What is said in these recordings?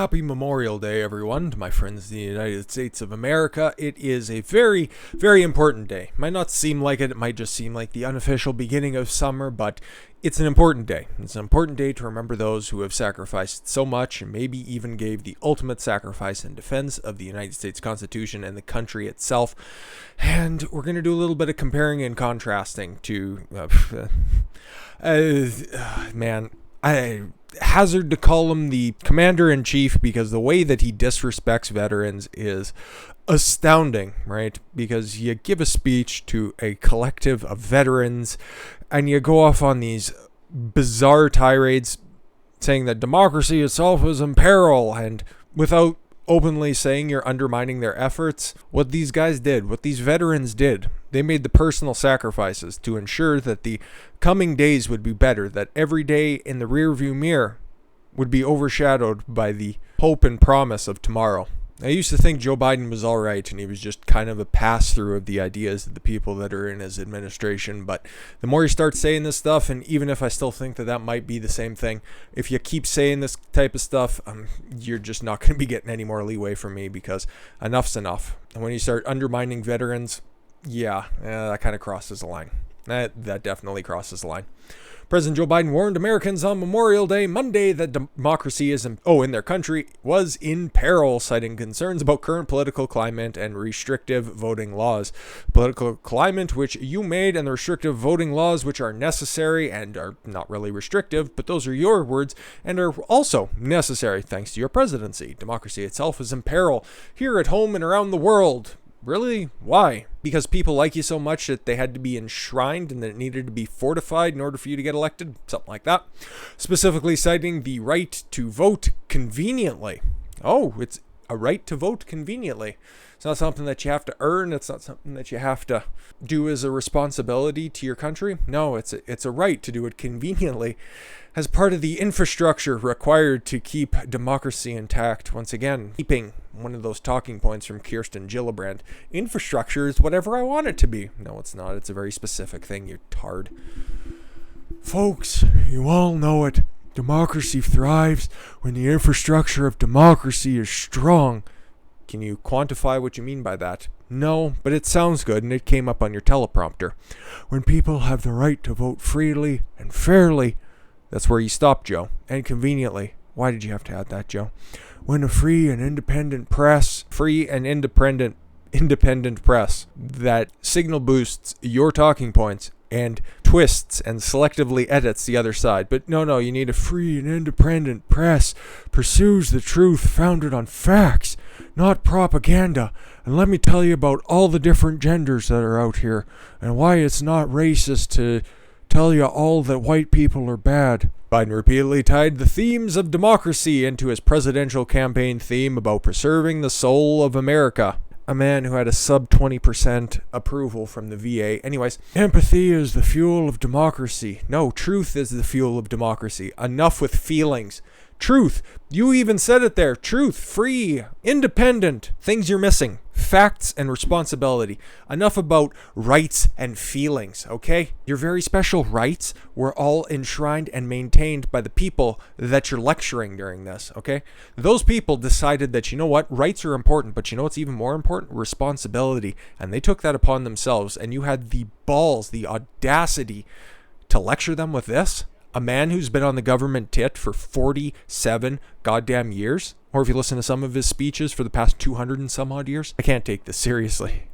Happy Memorial Day, everyone, to my friends in the United States of America. It is a very, very important day. Might not seem like it. It might just seem like the unofficial beginning of summer, but it's an important day. It's an important day to remember those who have sacrificed so much and maybe even gave the ultimate sacrifice in defense of the United States Constitution and the country itself. And we're going to do a little bit of comparing and contrasting to... I hazard to call him the commander-in-chief because the way that he disrespects veterans is astounding, right? Because you give a speech to a collective of veterans and you go off on these bizarre tirades saying that democracy itself is in peril, and without openly saying you're undermining their efforts. What these guys did, what these veterans did, they made the personal sacrifices to ensure that the coming days would be better, that every day in the rearview mirror would be overshadowed by the hope and promise of tomorrow. I used to think Joe Biden was all right and he was just kind of a pass-through of the ideas of the people that are in his administration, but the more you start saying this stuff, and even if I still think that that might be the same thing, if you keep saying this type of stuff, you're just not going to be getting any more leeway from me, because enough's enough. And when you start undermining veterans, that kind of crosses the line. That definitely crosses the line. President Joe Biden warned Americans on Memorial Day Monday that democracy in their country was in peril, citing concerns about current political climate and restrictive voting laws. Political climate which you made and the restrictive voting laws which are necessary and are not really restrictive, but those are your words, and are also necessary thanks to your presidency. Democracy itself is in peril here at home and around the world. Really? Why? Because people like you so much that they had to be enshrined and that it needed to be fortified in order for you to get elected? Something like that. Specifically citing the right to vote conveniently. Oh, it's a right to vote conveniently. It's not something that you have to earn. It's not something that you have to do as a responsibility to your country. No, it's a right to do it conveniently as part of the infrastructure required to keep democracy intact. Once again, keeping one of those talking points from Kirsten Gillibrand. Infrastructure is whatever I want it to be. No, it's not. It's a very specific thing, you tard. Folks, you all know it. Democracy thrives when the infrastructure of democracy is strong. Can you quantify what you mean by that? No, but it sounds good and it came up on your teleprompter. When people have the right to vote freely and fairly, that's where you stop, Joe. And conveniently. Why did you have to add that, Joe? When a free and independent press that signal boosts your talking points and twists and selectively edits the other side. But no, you need a free and independent press, pursues the truth founded on facts, not propaganda. And let me tell you about all the different genders that are out here and why it's not racist to tell you all that white people are bad. Biden repeatedly tied the themes of democracy into his presidential campaign theme about preserving the soul of America. A man who had a sub 20% approval from the VA. Anyways, empathy is the fuel of democracy. No, truth is the fuel of democracy. Enough with feelings. Truth. You even said it there. Truth. Free. Independent. Things you're missing. Facts and responsibility. Enough about rights and feelings, okay? Your very special rights were all enshrined and maintained by the people that you're lecturing during this, okay? Those people decided that, you know what, rights are important, but you know what's even more important? Responsibility. And they took that upon themselves, and you had the balls, the audacity to lecture them with this? A man who's been on the government tit for 47 goddamn years? Or if you listen to some of his speeches for the past 200 and some odd years? I can't take this seriously.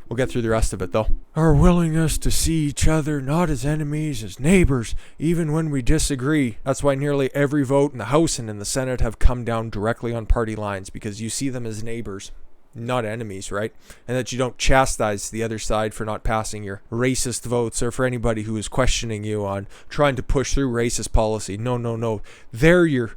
We'll get through the rest of it, though. Our willingness to see each other not as enemies, as neighbors, even when we disagree. That's why nearly every vote in the House and in the Senate have come down directly on party lines, because you see them as neighbors, not enemies, right? And that you don't chastise the other side for not passing your racist votes, or for anybody who is questioning you on trying to push through racist policy. No. They're your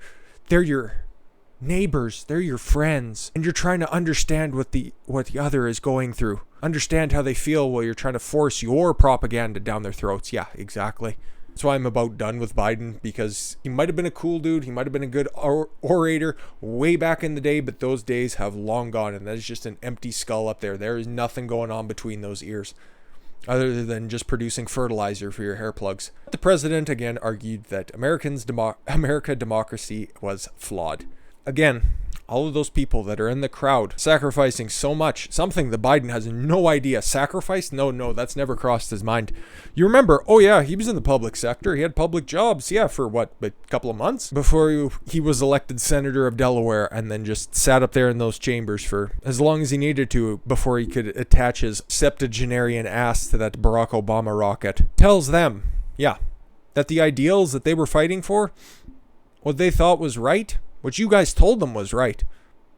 neighbors, they're your friends, and you're trying to understand what the other is going through. Understand how they feel while you're trying to force your propaganda down their throats. Yeah, exactly. That's why I'm about done with Biden, because he might have been a cool dude, he might have been a good orator way back in the day, but those days have long gone, and that is just an empty skull up there. There is nothing going on between those ears, other than just producing fertilizer for your hair plugs. The president again argued that America democracy was flawed. Again, all of those people that are in the crowd sacrificing so much, something that Biden has no idea. Sacrifice? No, that's never crossed his mind. You remember, oh yeah, he was in the public sector. He had public jobs, yeah, for what, a couple of months before he was elected senator of Delaware, and then just sat up there in those chambers for as long as he needed to before he could attach his septuagenarian ass to that Barack Obama rocket. Tells them, yeah, that the ideals that they were fighting for, what they thought was right, what you guys told them was right.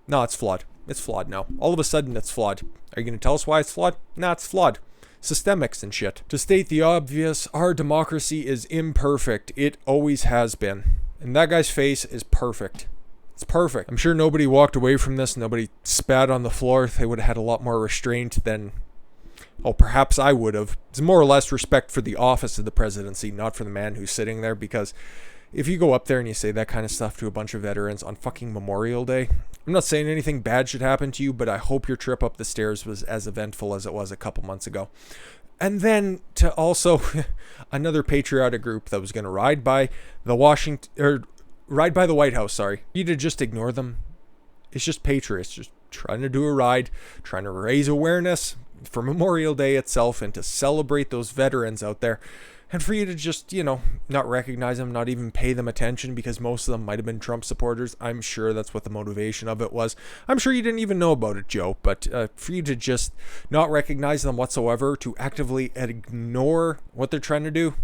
No, it's flawed. It's flawed now. All of a sudden, it's flawed. Are you going to tell us why it's flawed? Nah, it's flawed. Systemics and shit. To state the obvious, our democracy is imperfect. It always has been. And that guy's face is perfect. It's perfect. I'm sure nobody walked away from this. Nobody spat on the floor. They would have had a lot more restraint than... Oh, perhaps I would have. It's more or less respect for the office of the presidency, not for the man who's sitting there, because... if you go up there and you say that kind of stuff to a bunch of veterans on fucking Memorial Day, I'm not saying anything bad should happen to you, but I hope your trip up the stairs was as eventful as it was a couple months ago. And then to also another patriotic group that was going to ride by the White House, sorry. You to just ignore them. It's just patriots just trying to do a ride, trying to raise awareness for Memorial Day itself and to celebrate those veterans out there. And for you to just, not recognize them, not even pay them attention, because most of them might have been Trump supporters. I'm sure that's what the motivation of it was. I'm sure you didn't even know about it, Joe. But for you to just not recognize them whatsoever, to actively ignore what they're trying to do,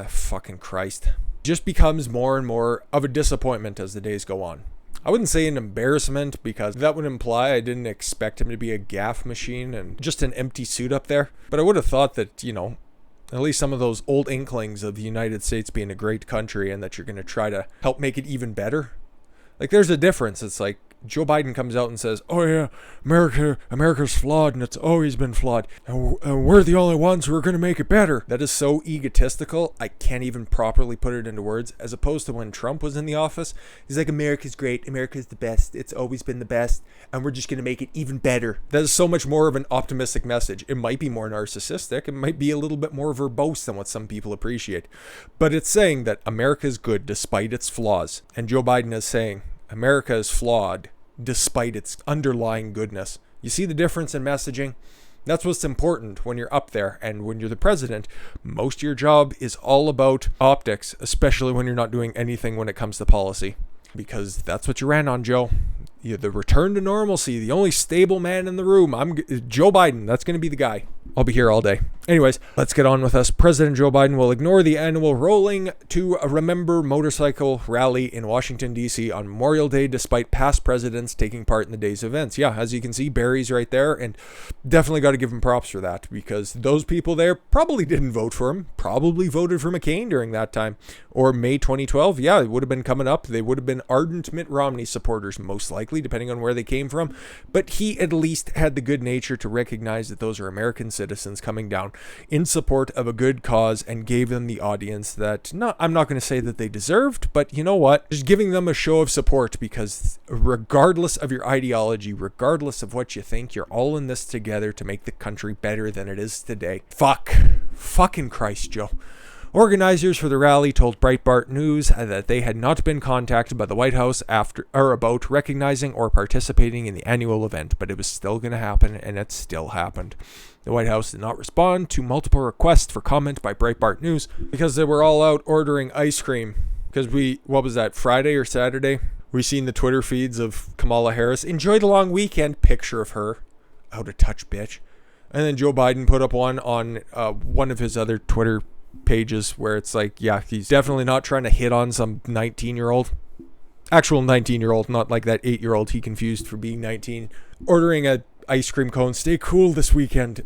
fucking Christ. Just becomes more and more of a disappointment as the days go on. I wouldn't say an embarrassment, because that would imply I didn't expect him to be a gaffe machine and just an empty suit up there. But I would have thought that, at least some of those old inklings of the United States being a great country and that you're going to try to help make it even better. Like, there's a difference. It's like Joe Biden comes out and says, oh yeah, America's flawed and it's always been flawed. And we're the only ones who are going to make it better. That is so egotistical, I can't even properly put it into words. As opposed to when Trump was in the office, he's like, America's great, America's the best, it's always been the best, and we're just going to make it even better. That is so much more of an optimistic message. It might be more narcissistic, it might be a little bit more verbose than what some people appreciate. But it's saying that America is good despite its flaws. And Joe Biden is saying, America is flawed despite its underlying goodness. You see the difference in messaging? That's what's important when you're up there. And when you're the president, most of your job is all about optics, especially when you're not doing anything when it comes to policy. Because that's what you ran on, Joe. You're the return to normalcy, the only stable man in the room. Joe Biden. That's going to be the guy. I'll be here all day. Anyways, let's get on with us. President Joe Biden will ignore the annual Rolling to Remember motorcycle rally in Washington, D.C. on Memorial Day, despite past presidents taking part in the day's events. Yeah, as you can see, Barry's right there, and definitely got to give him props for that, because those people there probably didn't vote for him, probably voted for McCain during that time. Or May 2012, yeah, it would have been coming up. They would have been ardent Mitt Romney supporters, most likely, depending on where they came from. But he at least had the good nature to recognize that those are American citizens coming down in support of a good cause, and gave them the audience that, I'm not going to say that they deserved, but you know what? Just giving them a show of support, because regardless of your ideology, regardless of what you think, you're all in this together to make the country better than it is today. Fucking Christ, Joe. Organizers for the rally told Breitbart News that they had not been contacted by the White House about recognizing or participating in the annual event, but it was still going to happen, and it still happened. The White House did not respond to multiple requests for comment by Breitbart News because they were all out ordering ice cream. Because what was that, Friday or Saturday? We seen the Twitter feeds of Kamala Harris. Enjoy the long weekend. Picture of her. Out of touch, bitch. And then Joe Biden put up one on one of his other Twitter pages where it's like, yeah, he's definitely not trying to hit on some 19-year-old. Actual 19-year-old, not like that 8-year-old he confused for being 19. Ordering a ice cream cone. Stay cool this weekend.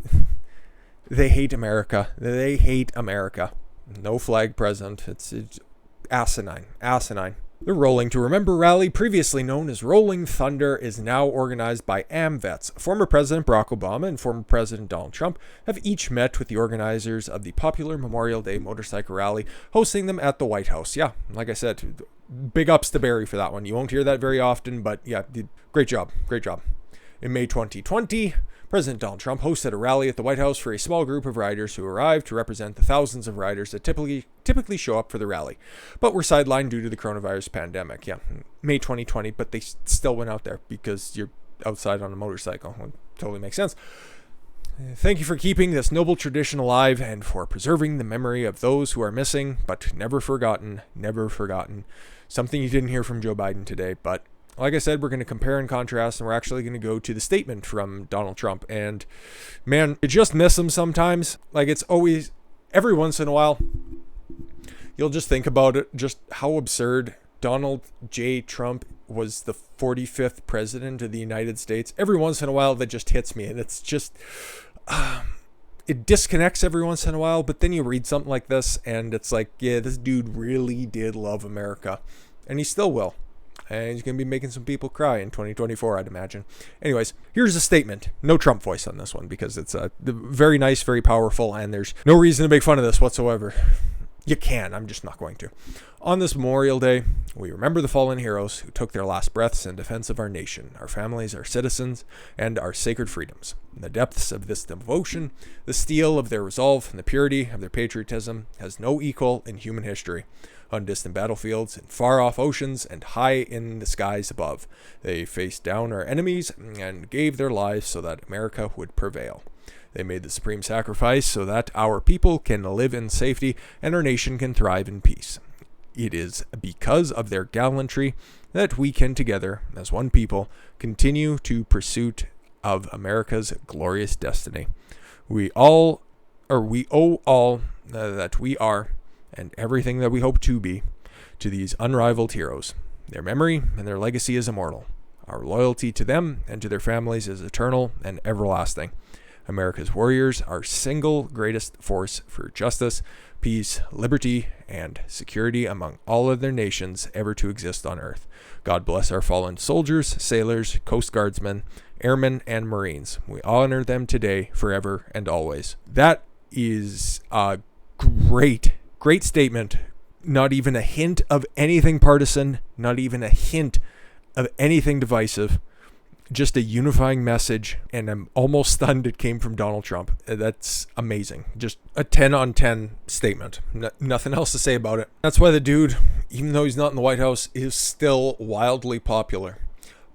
They hate America. They hate America. No flag present. It's asinine. The Rolling to Remember rally, previously known as Rolling Thunder, is now organized by AmVets. Former President Barack Obama and former President Donald Trump have each met with the organizers of the popular Memorial Day motorcycle rally, hosting them at the White House. Yeah, like I said, big ups to Barry for that one. You won't hear that very often, but yeah, great job. In May 2020, President Donald Trump hosted a rally at the White House for a small group of riders who arrived to represent the thousands of riders that typically show up for the rally, but were sidelined due to the coronavirus pandemic. Yeah, May 2020, but they still went out there because you're outside on a motorcycle. It totally makes sense. Thank you for keeping this noble tradition alive and for preserving the memory of those who are missing, but never forgotten, never forgotten. Something you didn't hear from Joe Biden today, but like I said, we're going to compare and contrast, and we're actually going to go to the statement from Donald Trump. And man, you just miss him sometimes. Like, it's always, every once in a while, you'll just think about it, just how absurd Donald J. Trump was the 45th president of the United States. Every once in a while, that just hits me, and it's just, it disconnects every once in a while, but then you read something like this, and it's like, yeah, this dude really did love America, and he still will. And he's going to be making some people cry in 2024, I'd imagine. Anyways, here's a statement. No Trump voice on this one because it's very nice, very powerful, and there's no reason to make fun of this whatsoever. You can. I'm just not going to. On this Memorial Day, we remember the fallen heroes who took their last breaths in defense of our nation, our families, our citizens, and our sacred freedoms. In the depths of this devotion, the steel of their resolve and the purity of their patriotism has no equal in human history. On distant battlefields, in far-off oceans, and high in the skies above, they faced down our enemies and gave their lives so that America would prevail. They made the supreme sacrifice so that our people can live in safety and our nation can thrive in peace. It is because of their gallantry that we can together, as one people, continue to pursuit of America's glorious destiny. We owe all that we are and everything that we hope to be to these unrivaled heroes. Their memory and their legacy is immortal. Our loyalty to them and to their families is eternal and everlasting. America's warriors are single greatest force for justice, peace, liberty, and security among all other nations ever to exist on earth. God bless our fallen soldiers, sailors, coast guardsmen, airmen, and Marines. We honor them today, forever, and always. That is a great statement. Not even a hint of anything partisan, not even a hint of anything divisive. Just a unifying message, and I'm almost stunned it came from Donald Trump. That's amazing. Just a 10 on 10 statement. Nothing else to say about it. That's why the dude, even though he's not in the White House, is still wildly popular.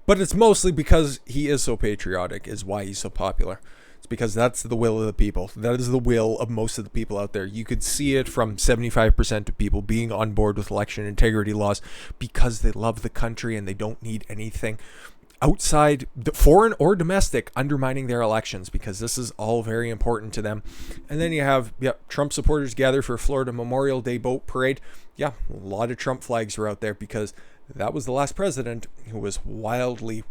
But it's mostly because he is so patriotic is why he's so popular. It's because that's the will of the people. That is the will of most of the people out there. You could see it from 75% of people being on board with election integrity laws because they love the country and they don't need anything outside, the foreign or domestic, undermining their elections, because this is all very important to them. And then you have Trump supporters gather for Florida Memorial Day boat parade. Yeah, a lot of Trump flags were out there because that was the last president who was wildly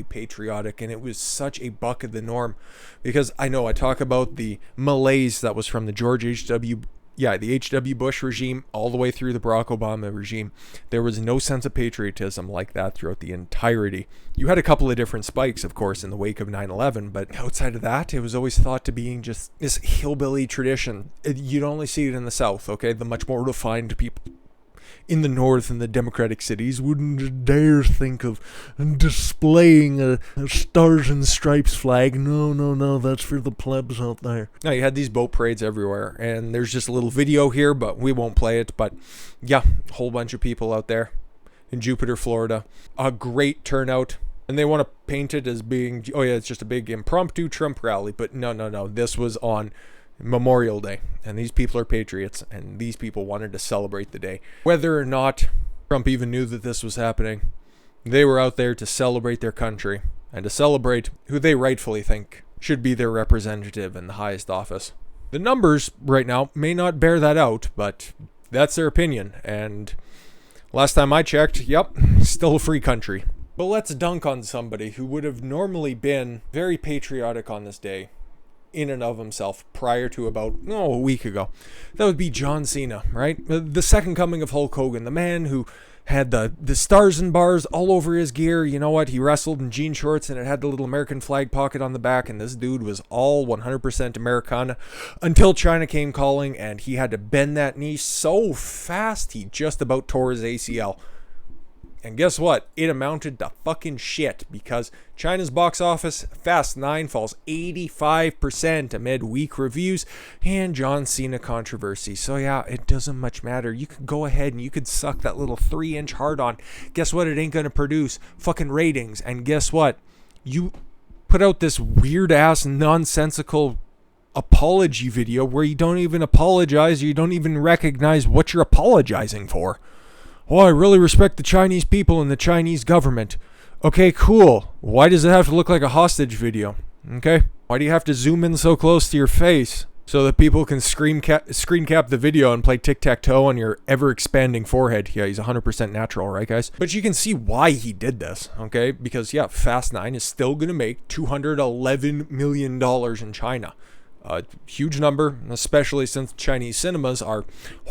patriotic, and it was such a buck of the norm. Because I know I talk about the malaise that was from the the H.W. Bush regime all the way through the Barack Obama regime. There was no sense of patriotism like that throughout the entirety. You had a couple of different spikes, of course, in the wake of 9/11, but outside of that, it was always thought to being just this hillbilly tradition. You'd only see it in the South, okay? The much more refined people in the North and the Democratic cities wouldn't dare think of displaying a Stars and Stripes flag. No, that's for the plebs out there. Now, you had these boat parades everywhere, and there's just a little video here, but we won't play it. But yeah, a whole bunch of people out there in Jupiter, Florida. A great turnout. And they want to paint it as being, oh yeah, it's just a big impromptu Trump rally. But no. This was on Memorial Day, and these people are patriots, and these people wanted to celebrate the day. Whether or not Trump even knew that this was happening, they were out there to celebrate their country and to celebrate who they rightfully think should be their representative in the highest office. The numbers right now may not bear that out, but that's their opinion, and last time I checked, still a free country. But let's dunk on somebody who would have normally been very patriotic on this day in and of himself prior to about a week ago. That would be John Cena, right? The second coming of Hulk Hogan, the man who had the stars and bars all over his gear. You know what? He wrestled in jean shorts and it had the little American flag pocket on the back, and this dude was all 100% Americana until China came calling, and he had to bend that knee so fast he just about tore his ACL. And guess what? It amounted to fucking shit because China's box office, Fast 9, falls 85% amid weak reviews and John Cena controversy. So yeah, it doesn't much matter. You could go ahead and you could suck that little 3-inch hard on. Guess what? It ain't gonna produce fucking ratings. And guess what? You put out this weird ass nonsensical apology video where you don't even apologize or you don't even recognize what you're apologizing for. Oh, I really respect the Chinese people and the Chinese government. Okay, cool. Why does it have to look like a hostage video? Okay? Why do you have to zoom in so close to your face so that people can screen cap the video and play tic-tac-toe on your ever-expanding forehead? Yeah, he's 100% natural, right, guys? But you can see why he did this, okay? Because, yeah, Fast 9 is still going to make $211 million in China. A huge number, especially since Chinese cinemas are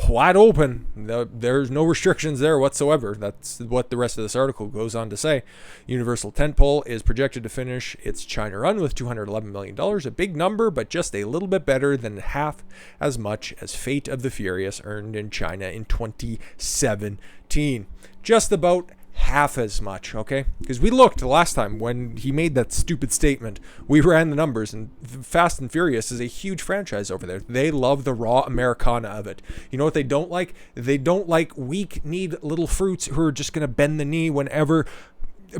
wide open. There's no restrictions there whatsoever. That's what the rest of this article goes on to say. Universal Tentpole is projected to finish its China run with $211 million, a big number, but just a little bit better than half as much as Fate of the Furious earned in China in 2017. Just about half as much, okay? Because we looked last time when he made that stupid statement. We ran the numbers, and Fast and Furious is a huge franchise over there. They love the raw Americana of it. You know what they don't like? They don't like weak-kneed little fruits who are just going to bend the knee whenever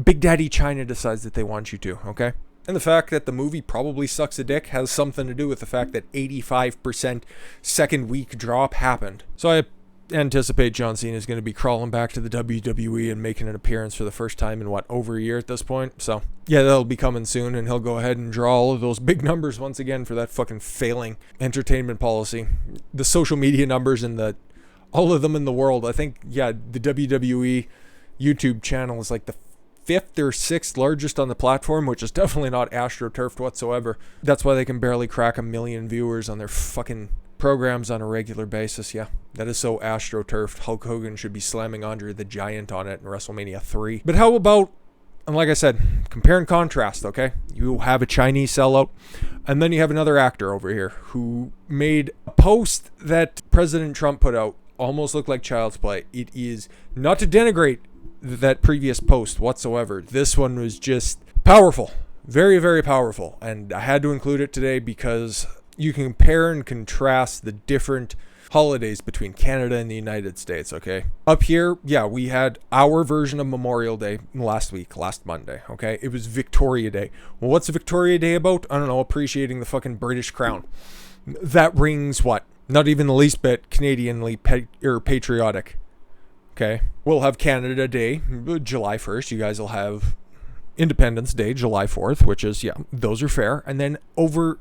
Big Daddy China decides that they want you to, okay? And the fact that the movie probably sucks a dick has something to do with the fact that 85% second week drop happened. So I anticipate John Cena is going to be crawling back to the WWE and making an appearance for the first time in over a year at this point. So yeah, that'll be coming soon, and he'll go ahead and draw all of those big numbers once again for that fucking failing entertainment policy. The social media numbers and all of them in the world. I think, yeah, the WWE YouTube channel is like the 5th or 6th largest on the platform, which is definitely not astroturfed whatsoever. That's why they can barely crack 1 million viewers on their fucking programs on a regular basis. Yeah, that is so astroturfed. Hulk Hogan should be slamming Andre the Giant on it in WrestleMania 3. But how about, and like I said, compare and contrast, okay? You have a Chinese sellout, and then you have another actor over here who made a post that President Trump put out almost look like child's play. It is not to denigrate that previous post whatsoever. This one was just powerful. Very, very powerful. And I had to include it today because you can compare and contrast the different holidays between Canada and the United States, okay? Up here, yeah, we had our version of Memorial Day last Monday, okay? It was Victoria Day. Well, what's Victoria Day about? I don't know, appreciating the fucking British crown. That rings what? Not even the least bit Canadianly patriotic, okay? We'll have Canada Day, July 1st. You guys will have Independence Day, July 4th, which is, yeah, those are fair. And then over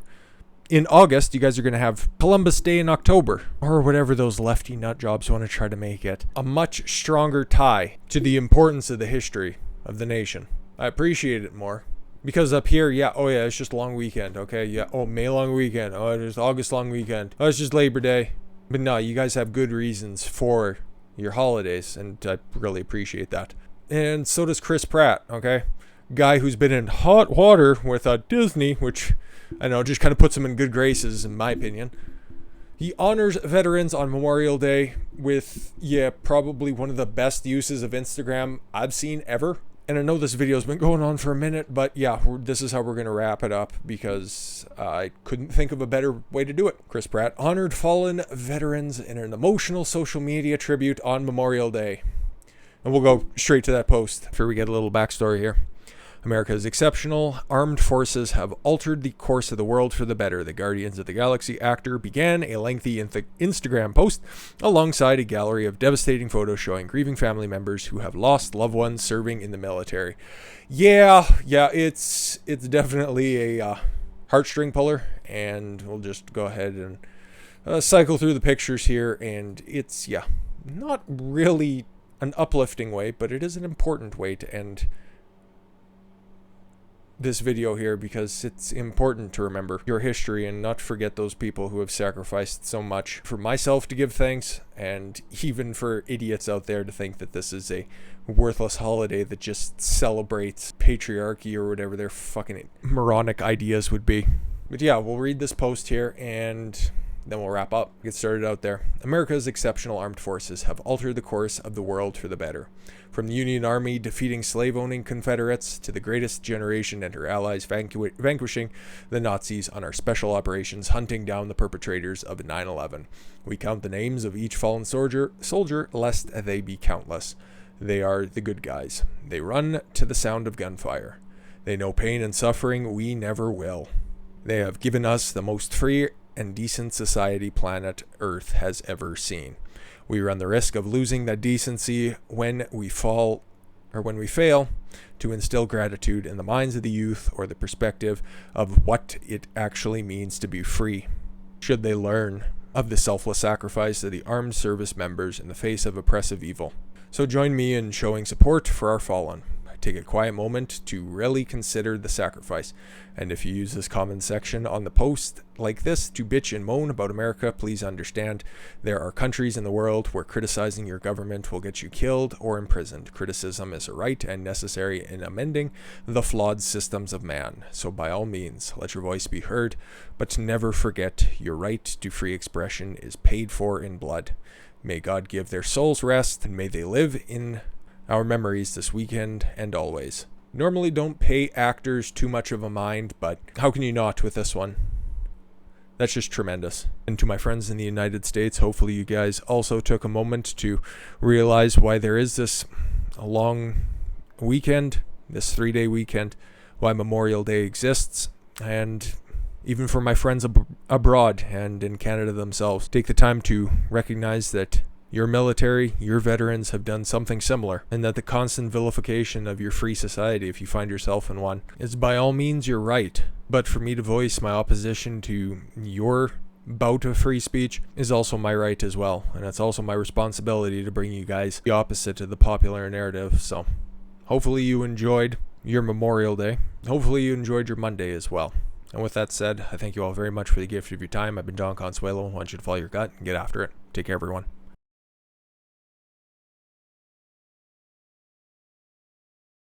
in August, you guys are going to have Columbus Day in October, or whatever those lefty nut jobs want to try to make it. A much stronger tie to the importance of the history of the nation. I appreciate it more. Because up here, yeah, oh yeah, it's just long weekend, okay? Yeah, oh, May long weekend. Oh, it's August long weekend. Oh, it's just Labor Day. But no, you guys have good reasons for your holidays, and I really appreciate that. And so does Chris Pratt, okay? Guy who's been in hot water with Disney, which I know just kind of puts him in good graces, in my opinion. He honors veterans on Memorial Day with, yeah, probably one of the best uses of Instagram I've seen ever. And I know this video's been going on for a minute, but yeah, this is how we're going to wrap it up because I couldn't think of a better way to do it. Chris Pratt honored fallen veterans in an emotional social media tribute on Memorial Day. And we'll go straight to that post after we get a little backstory here. America's exceptional armed forces have altered the course of the world for the better. The Guardians of the Galaxy actor began a lengthy Instagram post alongside a gallery of devastating photos showing grieving family members who have lost loved ones serving in the military. Yeah, it's definitely a heartstring puller, and we'll just go ahead and cycle through the pictures here, and it's, yeah, not really an uplifting way, but it is an important way to end this video here because it's important to remember your history and not forget those people who have sacrificed so much for myself to give thanks, and even for idiots out there to think that this is a worthless holiday that just celebrates patriarchy or whatever their fucking moronic ideas would be. But yeah, we'll read this post here, and Then we'll wrap up. Get started out there. America's exceptional armed forces have altered the course of the world for the better. From the Union Army defeating slave-owning Confederates to the greatest generation and her allies vanquishing the Nazis on our special operations hunting down the perpetrators of 9/11. We count the names of each fallen soldier lest they be countless. They are the good guys. They run to the sound of gunfire. They know pain and suffering we never will. They have given us the most free and decent society planet Earth has ever seen. We run the risk of losing that decency when we fail to instill gratitude in the minds of the youth or the perspective of what it actually means to be free. Should they learn of the selfless sacrifice of the armed service members in the face of oppressive evil. So join me in showing support for our fallen. Take a quiet moment to really consider the sacrifice. And if you use this comment section on the post like this to bitch and moan about America, please understand there are countries in the world where criticizing your government will get you killed or imprisoned. Criticism is a right and necessary in amending the flawed systems of man. So by all means, let your voice be heard, but never forget your right to free expression is paid for in blood. May God give their souls rest, and may they live in our memories this weekend and always. Normally don't pay actors too much of a mind, but how can you not with this one? That's just tremendous. And to my friends in the United States, hopefully you guys also took a moment to realize why there is this long weekend, this 3-day weekend, why Memorial Day exists, and even for my friends abroad and in Canada themselves, take the time to recognize that your military, your veterans have done something similar, and that the constant vilification of your free society, if you find yourself in one, is by all means your right. But for me to voice my opposition to your bout of free speech is also my right as well, and it's also my responsibility to bring you guys the opposite of the popular narrative. So hopefully you enjoyed your Memorial Day. Hopefully you enjoyed your Monday as well. And with that said, I thank you all very much for the gift of your time. I've been Don Consuelo. I want you to follow your gut and get after it. Take care, everyone.